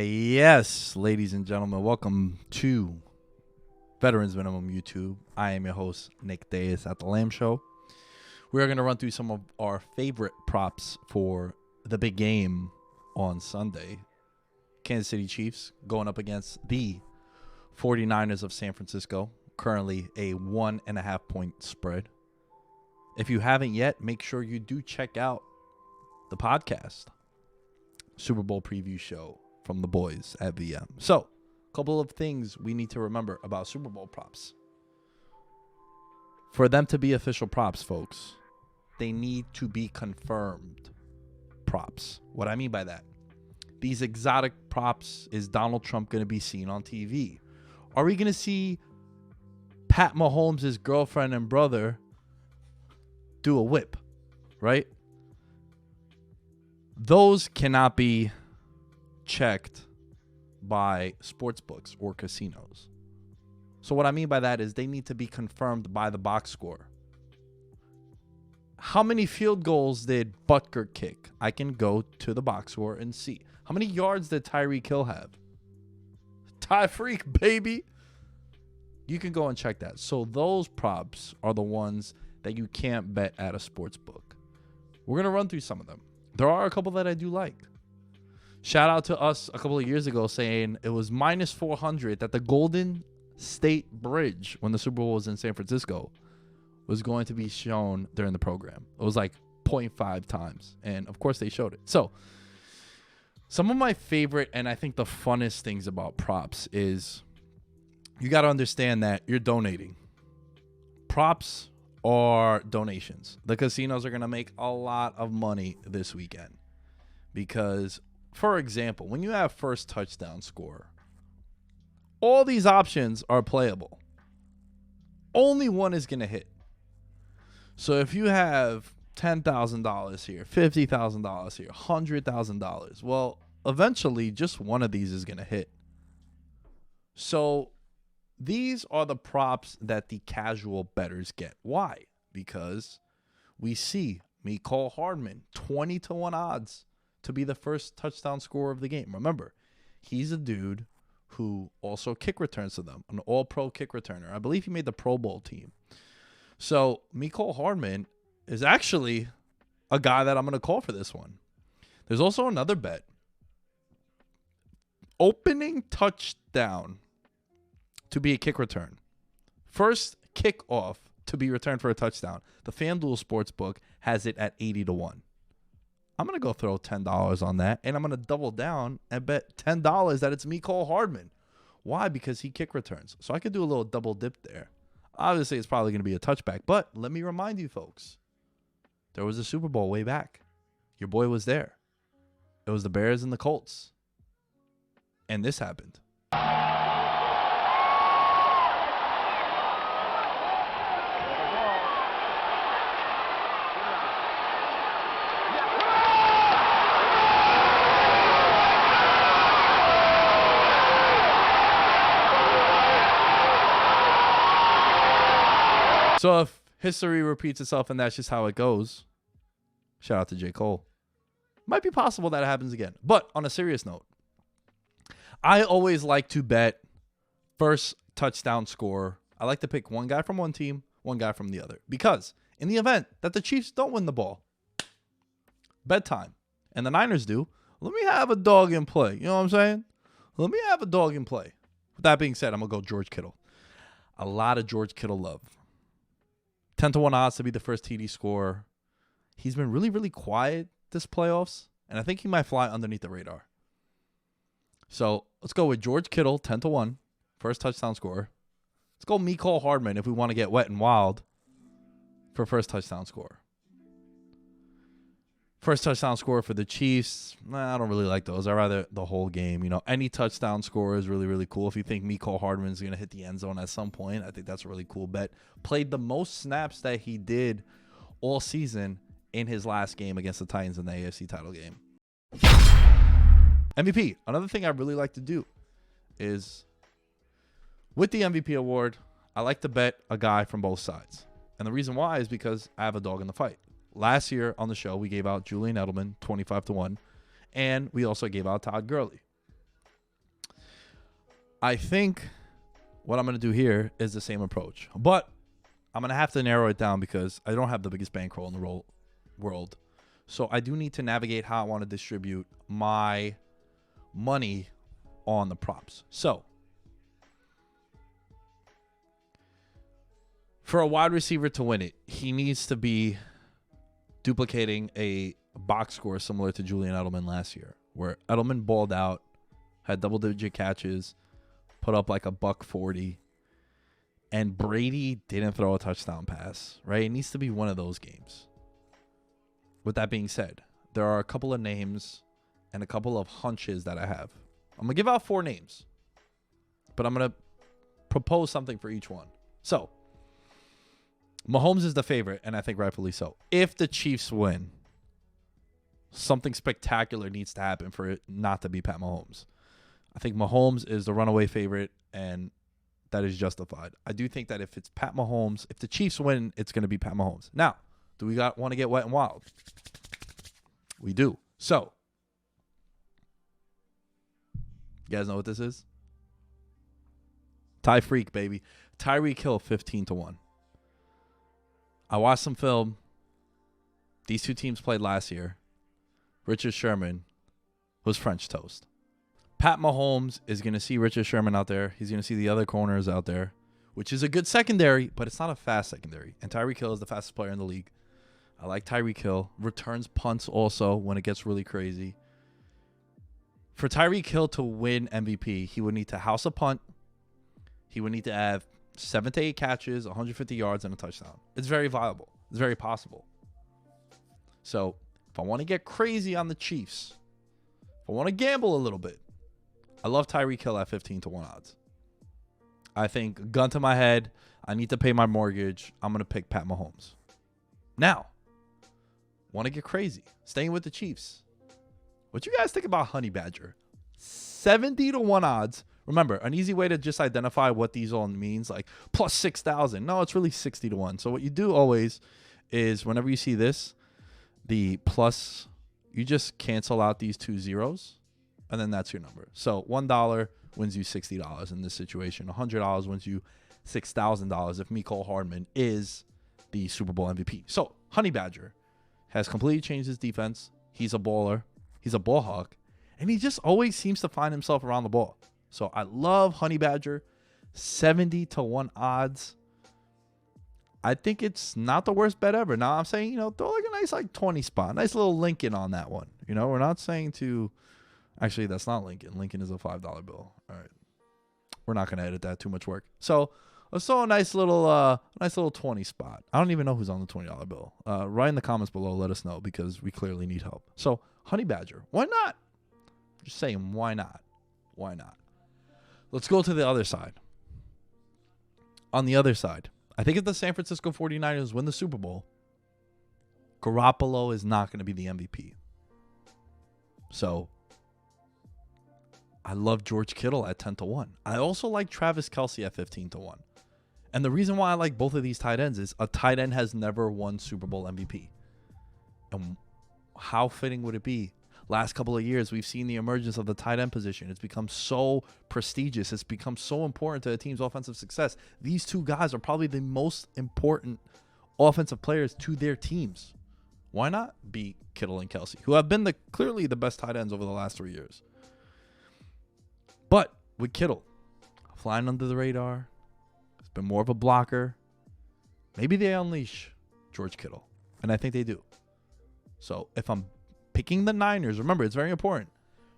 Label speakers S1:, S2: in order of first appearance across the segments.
S1: Yes, ladies and gentlemen, welcome to Veterans Minimum YouTube. I am your host, Nick Deus at The Lamb Show. We are going to run through some of our favorite props for the big game on Sunday. Kansas City Chiefs going up against the 49ers of San Francisco, currently a 1.5 point spread. If you haven't yet, make sure you do check out the podcast. Super Bowl preview show from the boys at VM. So, a couple of things we need to remember about Super Bowl props. For them to be official props, folks, they need to be confirmed props. What I mean by that, these exotic props, is Donald Trump going to be seen on TV? Are we going to see Pat Mahomes' girlfriend and brother do a whip, right? Those cannot be checked by sports books or casinos. So what I mean by that is they need to be confirmed by the box score. How many field goals did Butker kick? I can go to the box score and see. How many yards did Tyreek Hill have? Tyreek, baby. You can go and check that. So those props are the ones that you can't bet at a sports book. We're going to run through some of them. There are a couple that I do like. Shout out to us a couple of years ago saying it was minus 400 that the Golden State Bridge, when the Super Bowl was in San Francisco, was going to be shown during the program. It was like 0.5 times. And of course they showed it. So some of my favorite and I think the funnest things about props is you got to understand that you're donating. Props are donations. The casinos are going to make a lot of money this weekend because, for example, when you have first touchdown score, all these options are playable. Only one is going to hit. So if you have $10,000 here, $50,000 here, $100,000, well, eventually just one of these is going to hit. So these are the props that the casual bettors get. Why? Because we see Mecole Hardman, 20-1 odds to be the first touchdown scorer of the game. Remember, he's a dude who also kick returns to them, an all-pro kick returner. I believe he made the Pro Bowl team. So Mecole Hardman is actually a guy that I'm going to call for this one. There's also another bet. Opening touchdown to be a kick return. First kickoff to be returned for a touchdown. The FanDuel Sportsbook has it at 80-1. I'm going to go throw $10 on that, and I'm going to double down and bet $10 that it's Mecole Hardman. Why? Because he kick returns. So I could do a little double dip there. Obviously, it's probably going to be a touchback, but let me remind you, folks, there was a Super Bowl way back. Your boy was there. It was the Bears and the Colts. And this happened. So if history repeats itself and that's just how it goes, shout out to J. Cole. Might be possible that it happens again. But on a serious note, I always like to bet first touchdown scorer. I like to pick one guy from one team, one guy from the other. Because in the event that the Chiefs don't win the ball, bedtime, and the Niners do, let me have a dog in play. You know what I'm saying? Let me have a dog in play. With that being said, I'm going to go George Kittle. A lot of George Kittle love. 10-1 odds to be the first TD scorer. He's been really, really quiet this playoffs, and I think he might fly underneath the radar. So let's go with George Kittle, 10-1, first touchdown scorer. Let's go Mecole Hardman if we want to get wet and wild for first touchdown scorer. First touchdown scorer for the Chiefs. I don't really like those. I rather the whole game. You know, any touchdown scorer is really, really cool. If you think Mecole Hardman is going to hit the end zone at some point, I think that's a really cool bet. Played the most snaps that he did all season in his last game against the Titans in the AFC title game. MVP. Another thing I really like to do is with the MVP award, I like to bet a guy from both sides. And the reason why is because I have a dog in the fight. Last year on the show, we gave out Julian Edelman 25-1, And we also gave out Todd Gurley. I think what I'm going to do here is the same approach. But I'm going to have to narrow it down because I don't have the biggest bankroll in the world. So I do need to navigate how I want to distribute my money on the props. So for a wide receiver to win it, he needs to be duplicating a box score similar to Julian Edelman last year, where Edelman balled out, had double-digit catches, put up like a $140, and Brady didn't throw a touchdown pass, right? It needs to be one of those games. With that being said, there are a couple of names and a couple of hunches that I have. I'm going to give out 4 names, but I'm going to propose something for each one. So, Mahomes is the favorite, and I think rightfully so. If the Chiefs win, something spectacular needs to happen for it not to be Pat Mahomes. I think Mahomes is the runaway favorite, and that is justified. I do think that if it's Pat Mahomes, if the Chiefs win, it's going to be Pat Mahomes. Now, do we want to get wet and wild? We do. So, you guys know what this is? Ty Freak, baby. Tyreek Hill, 15-1. I watched some film. These two teams played last year. Richard Sherman was French toast. Pat Mahomes is going to see Richard Sherman out there. He's going to see the other corners out there, which is a good secondary, but it's not a fast secondary. And Tyreek Hill is the fastest player in the league. I like Tyreek Hill. Returns punts also when it gets really crazy. For Tyreek Hill to win MVP, he would need to house a punt. He would need to have 7 to 8 catches, 150 yards, and a touchdown. It's very viable. It's very possible. So, if I want to get crazy on the Chiefs, if I want to gamble a little bit, I love Tyreek Hill at 15-1 odds. I think, gun to my head, I need to pay my mortgage. I'm going to pick Pat Mahomes. Now, want to get crazy. Staying with the Chiefs. What you guys think about Honey Badger? 70-1 odds. Remember, an easy way to just identify what these all means, like plus 6,000. No, it's really 60-1. So what you do always is whenever you see this, the plus, you just cancel out these 2 zeros, and then that's your number. So $1 wins you $60 in this situation. $100 wins you $6,000 if Mecole Hardman is the Super Bowl MVP. So Honey Badger has completely changed his defense. He's a baller. He's a ball hawk. And he just always seems to find himself around the ball. So I love Honey Badger. 70-1 odds. I think it's not the worst bet ever. Now I'm saying, throw like a nice 20 spot. Nice little Lincoln on that one. We're not saying to... Actually, that's not Lincoln. Lincoln is a $5 bill. All right. We're not going to edit that. Too much work. So let's throw a nice little 20 spot. I don't even know who's on the $20 bill. Write in the comments below. Let us know because we clearly need help. So Honey Badger. Why not? Just saying, why not? Why not? Let's go to the other side. On the other side, I think if the San Francisco 49ers win the Super Bowl, Garoppolo is not going to be the MVP. So I love George Kittle at 10-1. I also like Travis Kelce at 15-1. And the reason why I like both of these tight ends is a tight end has never won Super Bowl MVP. And how fitting would it be? Last couple of years, we've seen the emergence of the tight end position. It's become so prestigious. It's become so important to a team's offensive success. These two guys are probably the most important offensive players to their teams. Why not beat Kittle and Kelce, who have been clearly the best tight ends over the last 3 years? But with Kittle flying under the radar, he's been more of a blocker. Maybe they unleash George Kittle, and I think they do. So if I'm picking the Niners, remember, it's very important.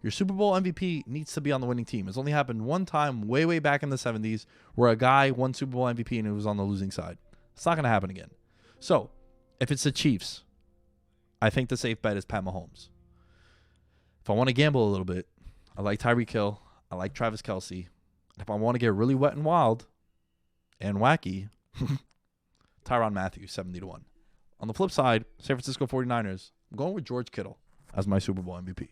S1: Your Super Bowl MVP needs to be on the winning team. It's only happened one time way, way back in the 70s where a guy won Super Bowl MVP and it was on the losing side. It's not going to happen again. So if it's the Chiefs, I think the safe bet is Pat Mahomes. If I want to gamble a little bit, I like Tyreek Hill. I like Travis Kelce. If I want to get really wet and wild and wacky, Tyrann Mathieu, 70-1. On the flip side, San Francisco 49ers, I'm going with George Kittle as my Super Bowl MVP.